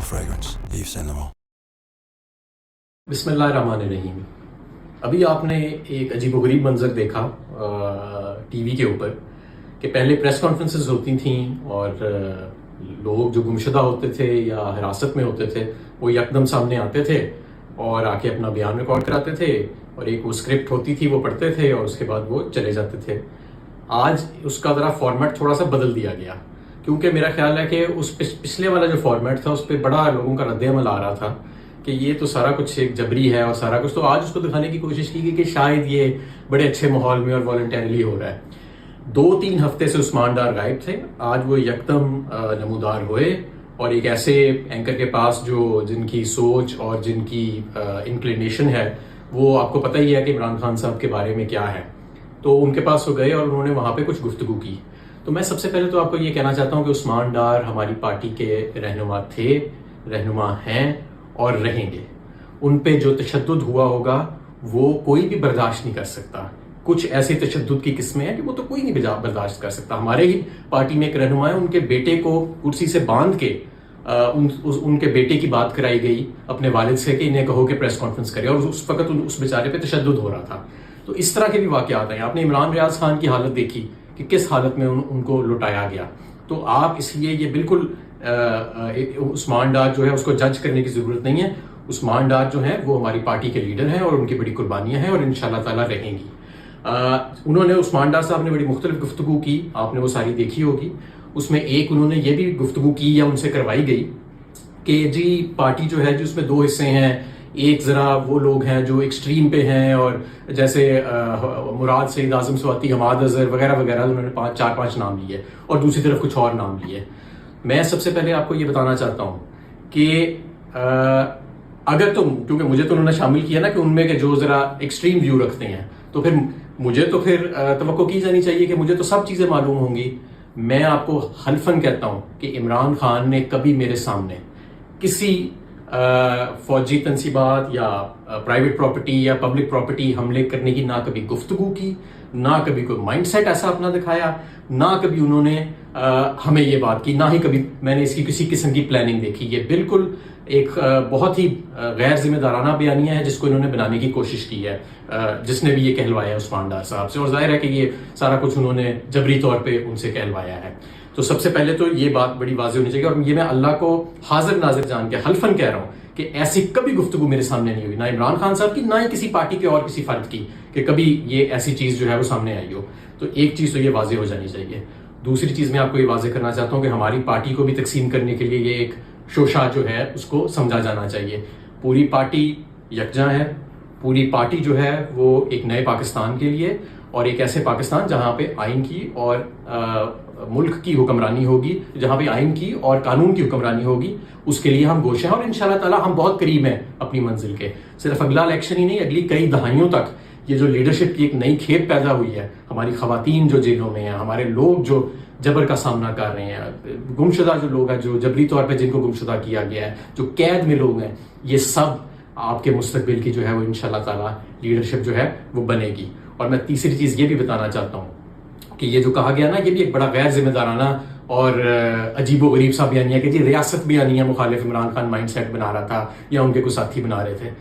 fragrance. Yves Saint Laurent. बिस्मिल्लाहिर्रहमानिर्रहीम। अभी आपने एक अजीबोगरीब मंजर देखा टीवी के ऊपर कि पहले प्रेस कॉन्फ्रेंसेस होती थी और लोग जो गुमशुदा होते थे या हिरासत में होते थे वो यकदम सामने आते थे और आके अपना बयान रिकॉर्ड कराते थे और एक वो स्क्रिप्ट होती थी वो पढ़ते थे और उसके बाद वो चले जाते थे। आज उसका ज़रा फॉर्मेट थोड़ा सा बदल दिया गया क्योंकि मेरा ख्याल है कि उस पिछले वाला जो फॉर्मेट था उस पर बड़ा लोगों का रद्द-ए-अमल आ रहा था कि ये तो सारा कुछ एक जबरी है और सारा कुछ, तो आज उसको दिखाने की कोशिश की गई कि शायद ये बड़े अच्छे माहौल में और वॉलंटरीली हो रहा है। 2-3 हफ्ते से उस्मान डार गायब थे, आज वो यकदम नमूदार हुए और एक ऐसे एंकर के पास जो जिनकी सोच और जिनकी इंक्लिनेशन है वो आपको पता ही है कि इमरान खान साहब के बारे में क्या है, तो उनके पास वो गए और उन्होंने वहाँ पे कुछ गुफ्तगू की। तो मैं सबसे पहले तो आपको ये कहना चाहता हूँ कि उस्मान डार हमारी पार्टी के रहनुमा थे, रहनुमा हैं और रहेंगे। उन पे जो तशद्दुद हुआ होगा वो कोई भी बर्दाश्त नहीं कर सकता। कुछ ऐसे तशद्दुद की किस्में हैं कि वो तो कोई नहीं बर्दाश्त कर सकता। हमारे ही पार्टी में एक रहनुमा है, उनके बेटे को कुर्सी से बांध के उनके बेटे की बात कराई गई अपने वालिद से कि इन्हें कहो कि प्रेस कॉन्फ्रेंस करे, और उस वक्त उस बेचारे पे तशद्दुद हो रहा था। तो इस तरह के भी वाक़यात हैं। आपने इमरान रियाज खान की हालत देखी कि किस हालत में उनको लुटाया गया। तो आप इसलिए ये बिल्कुल उस्मान डार जो है उसको जज करने की ज़रूरत नहीं है। उस्मान डार जो है वो हमारी पार्टी के लीडर हैं और उनकी बड़ी कुर्बानियाँ हैं और इंशाल्लाह ताला रहेंगी। उन्होंने उस्मान डार साहब ने बड़ी मुख्तलिफ गुफ्तगू की, आपने वो सारी देखी होगी। उसमें एक उन्होंने ये भी गुफ्तगू की या उनसे करवाई गई कि जी पार्टी जो है जिसमें 2 हिस्से हैं, एक ज़रा वो लोग हैं जो एक्सट्रीम पे हैं और जैसे मुराद सईद आज़म स्वाति, हमाद अज़हर वगैरह वगैरह, उन्होंने 4-5 नाम लिए और दूसरी तरफ कुछ और नाम लिए। मैं सबसे पहले आपको ये बताना चाहता हूँ कि अगर तुम, क्योंकि मुझे तो उन्होंने शामिल किया ना कि उनमें के जो ज़रा एक्सट्रीम व्यू रखते हैं, तो फिर मुझे तो फिर तवक्को की जानी चाहिए कि मुझे तो सब चीज़ें मालूम होंगी। मैं आपको हल्फन कहता हूँ कि इमरान खान ने कभी मेरे सामने किसी फौजी तनसीबात या प्राइवेट प्रॉपर्टी या पब्लिक प्रॉपर्टी हमले करने की ना कभी गुफ्तगू की, ना कभी कोई माइंडसेट ऐसा अपना दिखाया, ना कभी उन्होंने हमें ये बात की, ना ही कभी मैंने इसकी किसी किस्म की प्लानिंग देखी। ये बिल्कुल एक बहुत ही गैर जिम्मेदाराना बयानिया है जिसको इन्होंने बनाने की कोशिश की है, जिसने भी ये कहलवाया उस्मान डार साहब से, और जाहिर है कि ये सारा कुछ उन्होंने जबरी तौर पे उनसे कहलवाया है। तो सबसे पहले तो ये बात बड़ी वाज़ेह होनी चाहिए और ये मैं अल्लाह को हाजिर नाजिर जान के हल्फन कह रहा हूँ कि ऐसी कभी गुफ्तगू मेरे सामने नहीं हुई, ना इमरान खान साहब की, ना ही किसी पार्टी के और किसी फर्द की, कि कभी ये ऐसी चीज़ जो है वो सामने आई हो। तो एक चीज़ तो ये वाज़ेह हो जानी चाहिए। दूसरी चीज़ मैं आपको ये वाज़ेह करना चाहता हूँ कि हमारी पार्टी को भी तकसीम करने के लिए ये एक शोशा जो है उसको समझा जाना चाहिए। पूरी पार्टी यकजा है, पूरी पार्टी जो है वो एक नए पाकिस्तान के लिए और एक ऐसे पाकिस्तान जहाँ पे आइन की और मुल्क की हुक्मरानी होगी, जहाँ पे आइन की और कानून की हुक्मरानी होगी, उसके लिए हम गोश हैं और इंशाल्लाह ताला हम बहुत करीब हैं अपनी मंजिल के। सिर्फ अगला इलेक्शन ही नहीं, अगली कई दहाइयों तक ये जो लीडरशिप की एक नई खेप पैदा हुई है, हमारी खवातीन जो जेलों में हैं, हमारे लोग जो जबर का सामना कर रहे हैं, गुमशुदा जो लोग हैं, जो जबरी तौर पे जिनको गुमशुदा किया गया है, जो कैद में लोग हैं, ये सब आपके मुस्तकबिल की जो है वो इंशाल्लाह ताला लीडरशिप जो है वो बनेगी। और मैं तीसरी चीज़ ये भी बताना चाहता हूँ कि ये जो कहा गया ना, ये भी एक बड़ा गैर जिम्मेदाराना और अजीबो गरीब सा बयानिया कि जी रियासत भी आनी है, मुखालिफ इमरान खान माइंडसेट बना रहा था या उनके कुछ साथी बना रहे थे।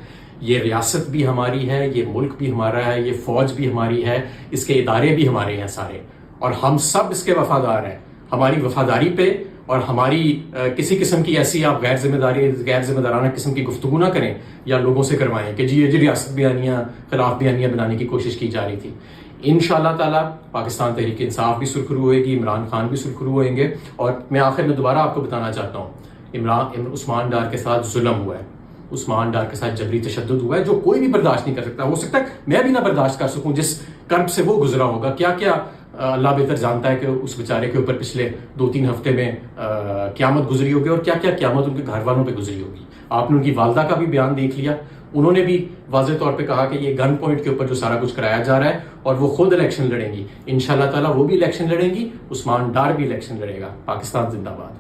ये रियासत भी हमारी है, ये मुल्क भी हमारा है, ये फौज भी हमारी है, इसके इदारे भी हमारे हैं सारे, और हम सब इसके वफादार हैं। हमारी वफादारी पे और हमारी किसी किस्म की ऐसी आप गैर जिम्मेदाराना किस्म की गुफ्तगू ना करें या लोगों से करवाएं कि जी ये जी रियासत बयानिया खिलाफ बयानिया बनाने की कोशिश की जा रही थी। इंशाल्लाह ताला पाकिस्तान तहरीक इंसाफ भी सुरखरू होएगी, इमरान खान भी सुरखरू होएंगे। और मैं आखिर में दोबारा आपको बताना चाहता हूँ, उस्मान डार के साथ जुल्म हुआ है, उस्मान डार के साथ जबरी तशद्दुद हुआ है जो कोई भी बर्दाश्त नहीं कर सकता। हो सकता है मैं भी ना बर्दाश्त कर सकूं, जिस कर्ब से वो गुजरा होगा, क्या क्या अल्लाह बेहतर जानता है कि उस बेचारे के ऊपर पिछले 2-3 हफ्ते में क़यामत गुजरी होगी और क्या क्या क़यामत उनके घर वालों पे गुजरी होगी। आपने उनकी वालदा का भी बयान देख लिया, उन्होंने भी वाज़ेह तौर पे कहा कि ये गन पॉइंट के ऊपर जो सारा कुछ कराया जा रहा है और वो खुद इलेक्शन लड़ेंगी। इंशाल्लाह ताला वो भी इलेक्शन लड़ेंगी, उस्मान डार भी इलेक्शन लड़ेगा। पाकिस्तान जिंदाबाद।